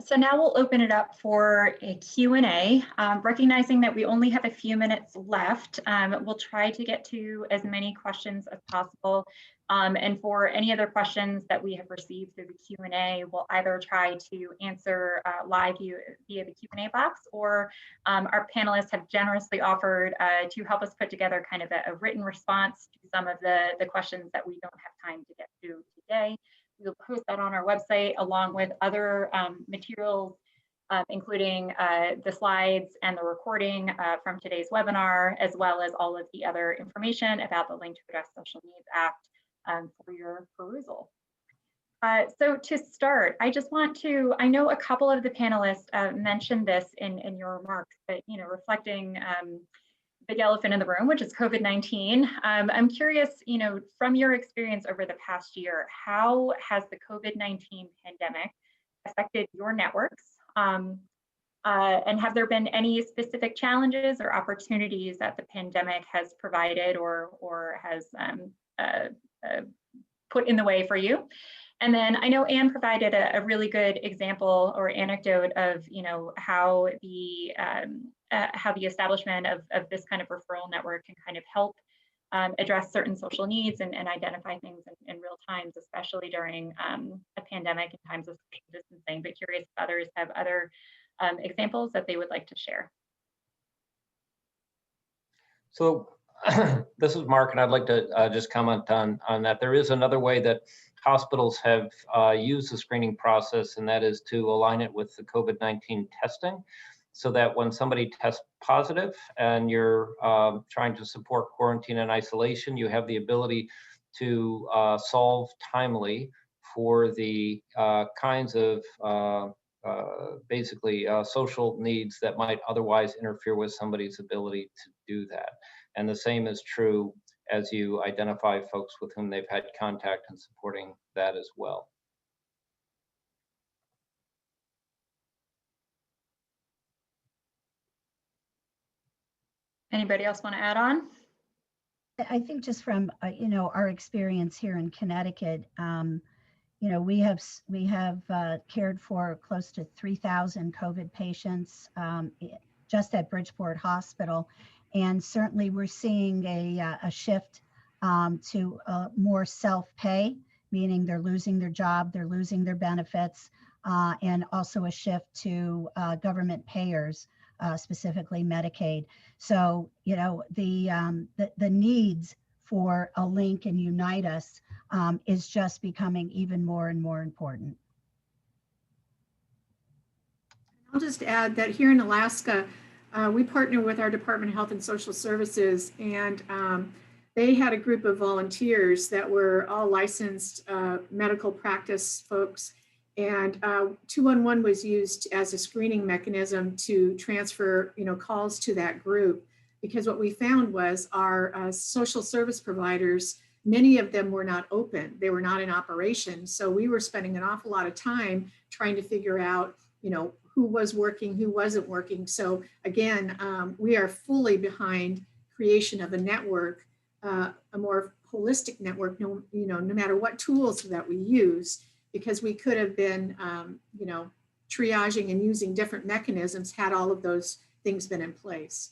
So now we'll open it up for a Q&A. Recognizing that we only have a few minutes left, we'll try to get to as many questions as possible. And for any other questions that we have received through the Q&A, we'll either try to answer live via the Q&A box, or our panelists have generously offered to help us put together kind of a written response to some of the questions that we don't have time to get to today. We'll post that on our website along with other materials, including the slides and the recording from today's webinar, as well as all of the other information about the LINC to Address Social Needs Act for your perusal. So to start, I just want to, I know a couple of the panelists mentioned this in your remarks, but reflecting big elephant in the room, which is COVID-19. I'm curious, from your experience over the past year, how has the COVID-19 pandemic affected your networks? And have there been any specific challenges or opportunities that the pandemic has provided or has put in the way for you? And then I know Anne provided a really good example or anecdote of how the establishment of this kind of referral network can kind of help address certain social needs and identify things in real times, especially during a pandemic and times of social distancing. But curious if others have other examples that they would like to share. So this is Mark, and I'd like to just comment on that. There is another way that hospitals have used the screening process, and that is to align it with the COVID-19 testing, so that when somebody tests positive and you're trying to support quarantine and isolation, you have the ability to solve timely for the kinds of basically social needs that might otherwise interfere with somebody's ability to do that. And the same is true as you identify folks with whom they've had contact and supporting that as well. Anybody else want to add on? I think just from our experience here in Connecticut, you know, we have cared for close to 3,000 COVID patients just at Bridgeport Hospital, and certainly we're seeing a shift to more self-pay, meaning they're losing their job, they're losing their benefits, and also a shift to government payers, specifically Medicaid. So, you know, the needs for a link and unite us is just becoming even more and more important. I'll just add that here in Alaska, we partner with our Department of Health and Social Services, and they had a group of volunteers that were all licensed medical practice folks. And 211 was used as a screening mechanism to transfer, you know, calls to that group, because what we found was our social service providers, many of them were not open. They were not in operation. So we were spending an awful lot of time trying to figure out, you know, who was working, who wasn't working. So again, we are fully behind creation of a network, a more holistic network, no matter what tools that we use, because we could have been, you know, triaging and using different mechanisms had all of those things been in place.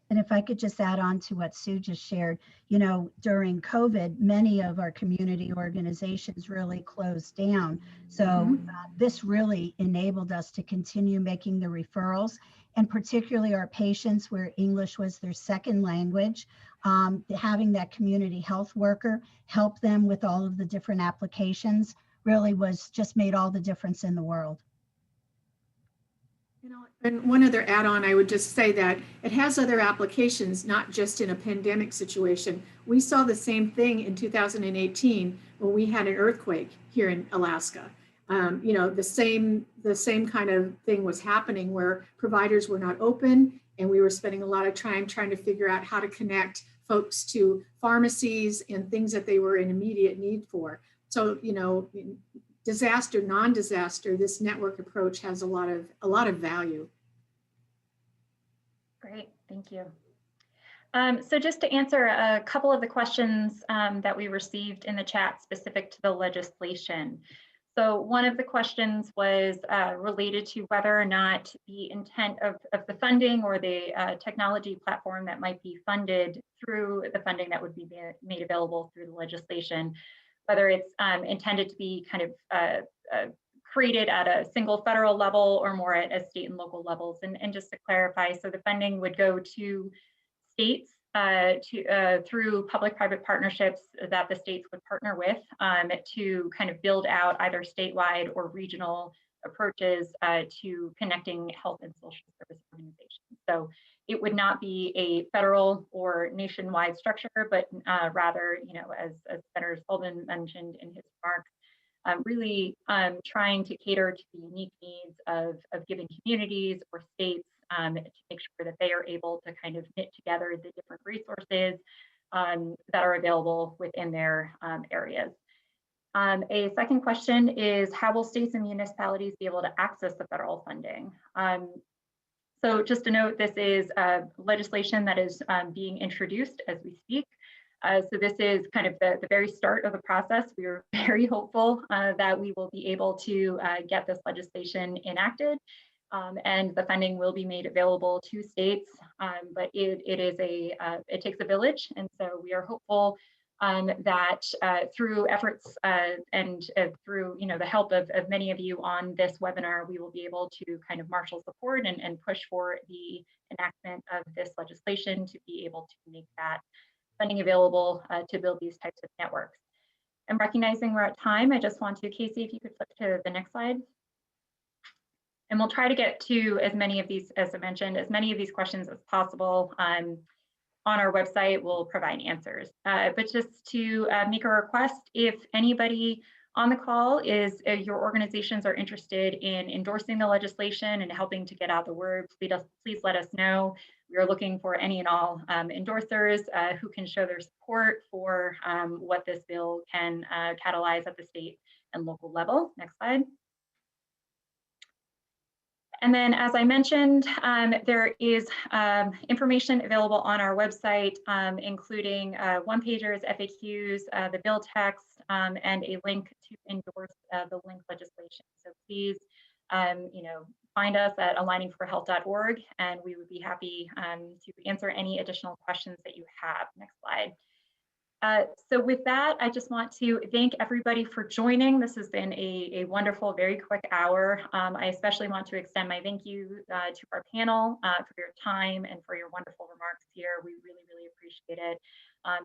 And if I could just add on to what Sue just shared, you know, during COVID, many of our community organizations really closed down. So this really enabled us to continue making the referrals, and particularly our patients where English was their second language, having that community health worker help them with all of the different applications really was just made all the difference in the world. You know, and one other add-on, I would just say that it has other applications, not just in a pandemic situation. We saw the same thing in 2018 when we had an earthquake here in Alaska. You know, the same kind of thing was happening where providers were not open, and we were spending a lot of time trying to figure out how to connect folks to pharmacies and things that they were in immediate need for. So, you know, disaster, non-disaster, this network approach has a lot of value. Great, thank you. So just to answer a couple of the questions that we received in the chat specific to the legislation. So one of the questions was related to whether or not the intent of the funding or the technology platform that might be funded through the funding that would be made available through the legislation, whether it's intended to be kind of created at a single federal level or more at state and local levels. And just to clarify, so the funding would go to states through public-private partnerships that the states would partner with to kind of build out either statewide or regional approaches to connecting health and social service organizations. So it would not be a federal or nationwide structure, but rather, you know, as Senator Sullivan mentioned in his remarks, really trying to cater to the unique needs of given communities or states to make sure that they are able to kind of knit together the different resources that are available within their areas. A second question is, how will states and municipalities be able to access the federal funding? So just to note, this is legislation that is being introduced as we speak. So this is kind of the very start of the process. We are very hopeful that we will be able to get this legislation enacted, and the funding will be made available to states. But it takes a village, and so we are hopeful that through efforts and through the help of many of you on this webinar, we will be able to kind of marshal support and push for the enactment of this legislation to be able to make that funding available to build these types of networks. And recognizing we're at time, I just want to, Casey, if you could flip to the next slide. And we'll try to get to as many of these, as I mentioned, as many of these questions as possible. On our website, we'll provide answers. But just to make a request, if anybody on the call is your organizations are interested in endorsing the legislation and helping to get out the word, please let us know. We are looking for any and all endorsers who can show their support for what this bill can catalyze at the state and local level. Next slide. And then, as I mentioned, there is information available on our website, including one-pagers, FAQs, the bill text, and a link to endorse the LINC legislation. So please, find us at aligningforhealth.org, and we would be happy to answer any additional questions that you have. Next slide. So with that, I just want to thank everybody for joining. This has been a wonderful, very quick hour. I especially want to extend my thank you to our panel for your time and for your wonderful remarks here. We really, really appreciate it.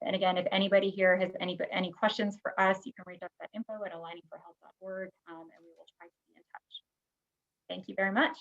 And again, if anybody here has any questions for us, you can reach us at info@aligningforhealth.org, and we will try to be in touch. Thank you very much.